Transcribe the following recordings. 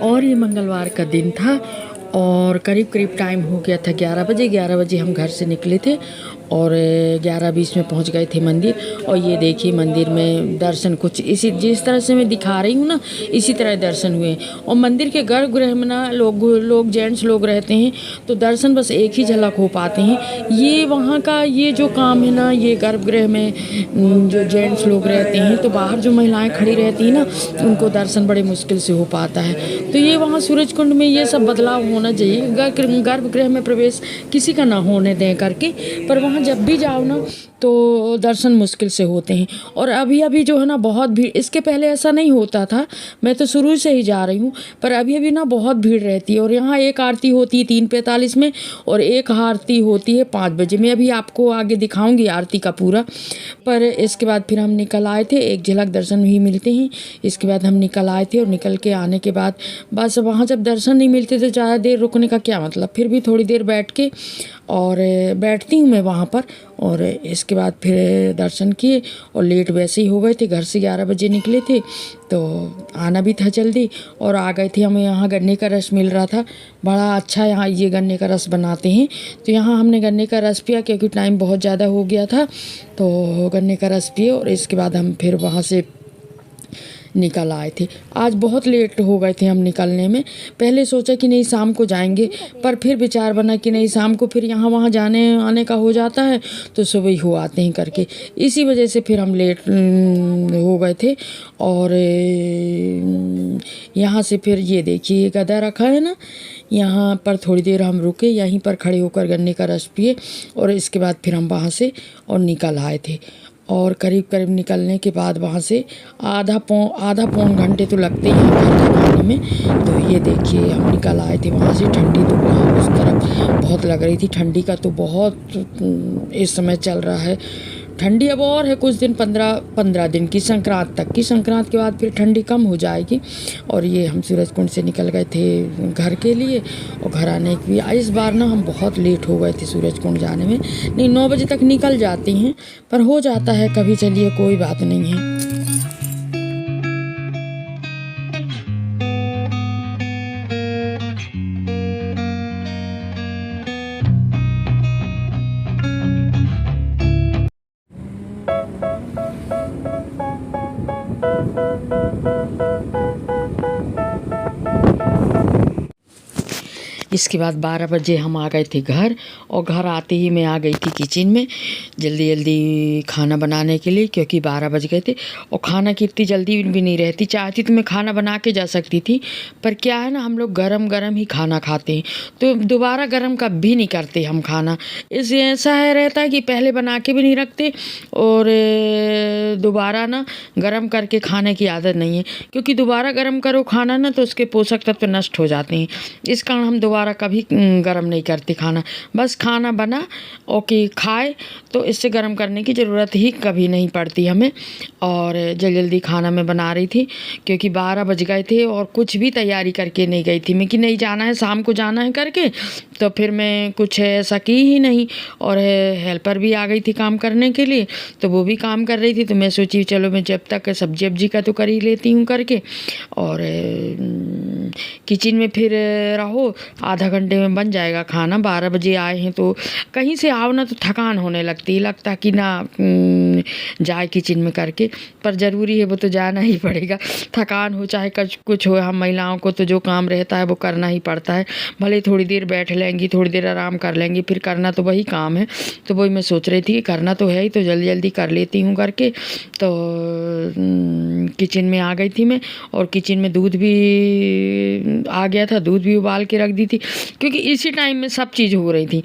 और ये मंगलवार का दिन था और करीब करीब टाइम हो गया था 11 बजे। 11 बजे हम घर से निकले थे और 11:20 में पहुंच गए थे मंदिर। और ये देखिए मंदिर में दर्शन कुछ इसी जिस तरह से मैं दिखा रही हूँ ना, इसी तरह दर्शन हुए। और मंदिर के गर्भगृह में ना लोग जेंट्स लोग रहते हैं, तो दर्शन बस एक ही झलक हो पाते हैं। ये वहाँ का ये जो काम है ना, ये गर्भगृह में जो जेंट्स लोग रहते हैं, तो बाहर जो महिलाएं खड़ी रहती हैं ना, उनको दर्शन बड़े मुश्किल से हो पाता है। तो ये वहाँ सूरज कुंड में ये सब बदलाव होना चाहिए। गर्भगृह में प्रवेश किसी का ना होने दें करके, पर वहाँ जब भी जाओ ना तो दर्शन मुश्किल से होते हैं। और अभी जो है ना बहुत भीड़, इसके पहले ऐसा नहीं होता था, मैं तो शुरू से ही जा रही हूँ, पर अभी ना बहुत भीड़ रहती है। और यहाँ एक आरती होती है 3:45 में और एक आरती होती है 5 बजे। मैं अभी आपको आगे दिखाऊंगी आरती का पूरा। पर इसके बाद फिर हम निकल आए थे, एक झलक दर्शन ही मिलते हैं। इसके बाद हम निकल आए थे और निकल के आने के बाद बस वहाँ जब दर्शन नहीं मिलते तो ज़्यादा देर रुकने का क्या मतलब। फिर भी थोड़ी देर बैठ के और बैठती हूँ मैं वहाँ पर। और इसके बाद फिर दर्शन किए और लेट वैसे ही हो गए थे, घर से 11 बजे निकले थे तो आना भी था जल्दी। और आ गए थे, हमें यहाँ गन्ने का रस मिल रहा था, बड़ा अच्छा यहाँ ये गन्ने का रस बनाते हैं। तो यहाँ हमने गन्ने का रस पिया क्योंकि टाइम बहुत ज़्यादा हो गया था, तो गन्ने का रस पिए और इसके बाद हम फिर वहाँ से निकल आए थे। आज बहुत लेट हो गए थे हम निकलने में। पहले सोचा कि नहीं शाम को जाएंगे, पर फिर विचार बना कि नहीं शाम को फिर यहाँ वहाँ जाने आने का हो जाता है, तो सुबह ही हो आते हैं करके। इसी वजह से फिर हम लेट हो गए थे। और यहाँ से फिर ये देखिए ये गदा रखा है ना, यहाँ पर थोड़ी देर हम रुके, यहीं पर खड़े होकर गन्ने का रस पिए और इसके बाद फिर हम वहाँ से और निकल आए थे। और करीब निकलने के बाद वहाँ से आधा पौन घंटे तो लगते ही हैं घर तक आने में। तो ये देखिए हम निकल आए थे वहाँ से। ठंडी तो वहाँ उस तरफ बहुत लग रही थी, ठंडी का तो बहुत इस समय चल रहा है ठंडी। अब और है कुछ दिन, 15 दिन की, संक्रांत तक की। संक्रांत के बाद फिर ठंडी कम हो जाएगी। और ये हम सूरज कुंड से निकल गए थे घर के लिए और घर आने की भी इस बार ना हम बहुत लेट हो गए थे सूरज कुंड जाने में। नहीं 9 बजे तक निकल जाती हैं, पर हो जाता है कभी, चलिए कोई बात नहीं है। इसके बाद 12 बजे हम आ गए थे घर। और घर आते ही मैं आ गई थी किचन में जल्दी जल्दी खाना बनाने के लिए, क्योंकि 12 बज गए थे। और खाना की इतनी जल्दी भी नहीं रहती, चाहती तो मैं खाना बना के जा सकती थी, पर क्या है ना हम लोग गरम गरम ही खाना खाते हैं, तो दोबारा गरम कभी नहीं करते हम खाना। इससे ऐसा है रहता है कि पहले बना के भी नहीं रखते और दोबारा ना गरम करके खाने की आदत नहीं है, क्योंकि दोबारा गरम करो खाना ना तो उसके पोषक तत्व नष्ट हो जाते हैं। इस कारण हम दोबारा कभी गरम नहीं करते खाना। बस खाना बना ओके खाए, तो इससे गरम करने की ज़रूरत ही कभी नहीं पड़ती हमें। और जल्दी जल्दी खाना मैं बना रही थी क्योंकि 12 बज गए थे और कुछ भी तैयारी करके नहीं गई थी मैं कि नहीं जाना है, शाम को जाना है करके। तो फिर मैं कुछ ऐसा की ही नहीं। और हेल्पर भी आ गई थी काम करने के लिए, तो वो भी काम कर रही थी। तो मैं सोची चलो मैं जब तक सब्जी वब्जी का तो कर ही लेती हूँ करके। और किचन में फिर रहो, आधा घंटे में बन जाएगा खाना। 12 बजे आए हैं तो कहीं से आओ ना तो थकान होने लगती है, लगता कि ना जाए किचन में करके, पर ज़रूरी है वो तो जाना ही पड़ेगा। थकान हो चाहे कुछ हो, हम महिलाओं को तो जो काम रहता है वो करना ही पड़ता है। भले थोड़ी देर बैठ लेंगी, थोड़ी देर आराम कर लेंगी, फिर करना तो वही काम है। तो वही मैं सोच रही थी कि करना तो है ही, तो जल्दी जल्दी कर लेती हूँ करके। तो किचन में आ गई थी मैं और किचन में दूध भी आ गया था, दूध भी उबाल के रख दी थी, क्योंकि इसी टाइम में सब चीज़ हो रही थी।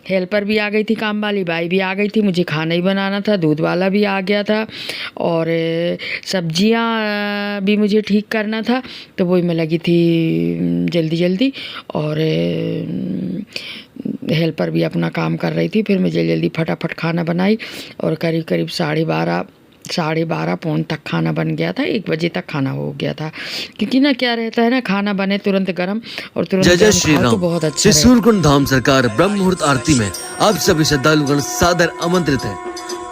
हेल्पर भी आ गई थी, काम वाली बाई भी आ गई थी, मुझे खाना ही बनाना था, दूध वाला भी आ गया था और सब्जियां भी मुझे ठीक करना था। तो वही मैं लगी थी जल्दी जल्दी। और हेल्पर भी अपना काम कर रही थी। फिर मैं जल्दी जल्दी फटाफट खाना बनाई और करीब करीब 12:30 पौन तक खाना बन गया था। 1 बजे तक खाना हो गया था, क्योंकि ना क्या रहता है ना, खाना बने तुरंत गरम और तुरंत जय श्री खाओ राम। तो बहुत अच्छा। सूरकुंड धाम सरकार ब्रह्म मुहूर्त आरती में आप सभी श्रद्धालुगण सादर आमंत्रित है।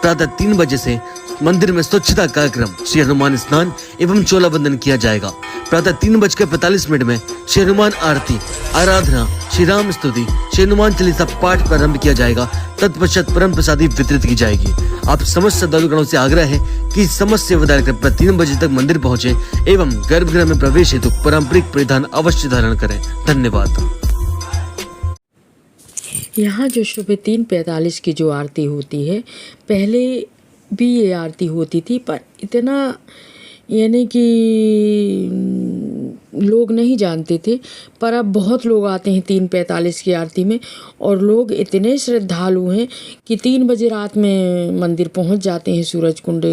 प्रातः 3 बजे से मंदिर में स्वच्छता कार्यक्रम, श्री हनुमान स्नान एवं चोला बंदन किया जाएगा। प्रातः 3:45 में श्री हनुमान आरती, आराधना, श्री राम स्तुति, श्री हनुमान चालीसा पाठ प्रारंभ किया जाएगा। तत्पश्चात परम प्रसादी वितरित की जाएगी। आप समस्त श्रद्धालुगणों से आग्रह है कि समस्त सेवादार कृपया 3 बजे तक मंदिर पहुँचे एवं गर्भगृह में प्रवेश हेतु पारंपरिक परिधान अवश्य धारण करें। धन्यवाद। यहाँ जो सुबह 3:45 की जो आरती होती है, पहले भी ये आरती होती थी, पर इतना यानी कि लोग नहीं जानते थे। पर अब बहुत लोग आते हैं 3:45 की आरती में, और लोग इतने श्रद्धालु हैं कि 3 बजे रात में मंदिर पहुंच जाते हैं। सूरज कुंड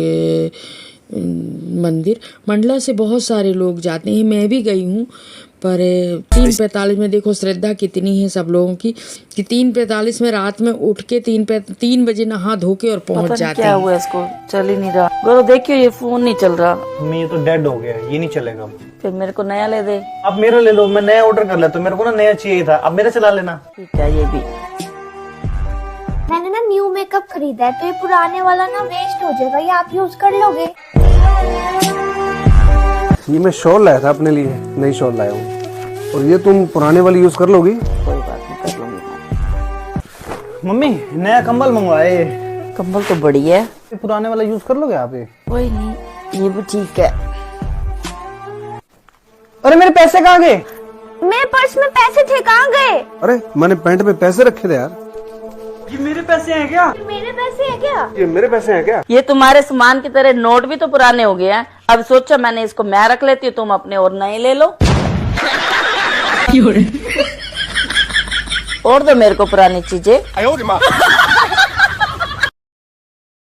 मंदिर मंडला से बहुत सारे लोग जाते हैं, मैं भी गई हूँ। पर 3:45 में देखो श्रद्धा कितनी है सब लोगों की कि 3:45 में रात में उठ के 3 बजे नहा धो के और पहुंच जाते हैं। क्या हुआ इसको, चल ही नहीं रहा। गौरव देखियो ये फोन नहीं चल रहा। मम्मी ये तो डेड हो गया, ये नहीं चलेगा। फिर मेरे को नया ले दे। अब मेरा ले लो, मैं नया ऑर्डर कर लेता हूँ। मेरे को ना नया चाहिए था, अब मेरा चला लेना। ठीक है, ये भी। मैंने ना न्यू मेकअप खरीदा है, तो ये पुराने वाला ना वेस्ट हो जाएगा, ये आप यूज कर लोगे? ये मैं शॉल लाया था अपने लिए, नई शॉल लाया हूँ, और ये तुम पुराने वाली यूज कर लोगी? कोई बात नहीं, कर लूंगी। मम्मी नया कंबल मंगवाए। कंबल तो बढ़िया है, ये पुराने वाला यूज कर लोगे आप? ये कोई नहीं, ये भी ठीक है। अरे मेरे पैसे कहाँ गए? मेरे पर्स में पैसे थे, कहाँ गए? अरे मैंने पैंट में पैसे रखे थे यार। ये मेरे पैसे हैं क्या? मेरे पैसे हैं क्या? ये मेरे पैसे हैं क्या? ये तुम्हारे सामान की तरह नोट भी तो पुराने हो गए हैं। अब सोचा मैंने इसको मैं रख लेती हूँ, तुम अपने और नए ले लो। और दो मेरे को पुरानी चीजें।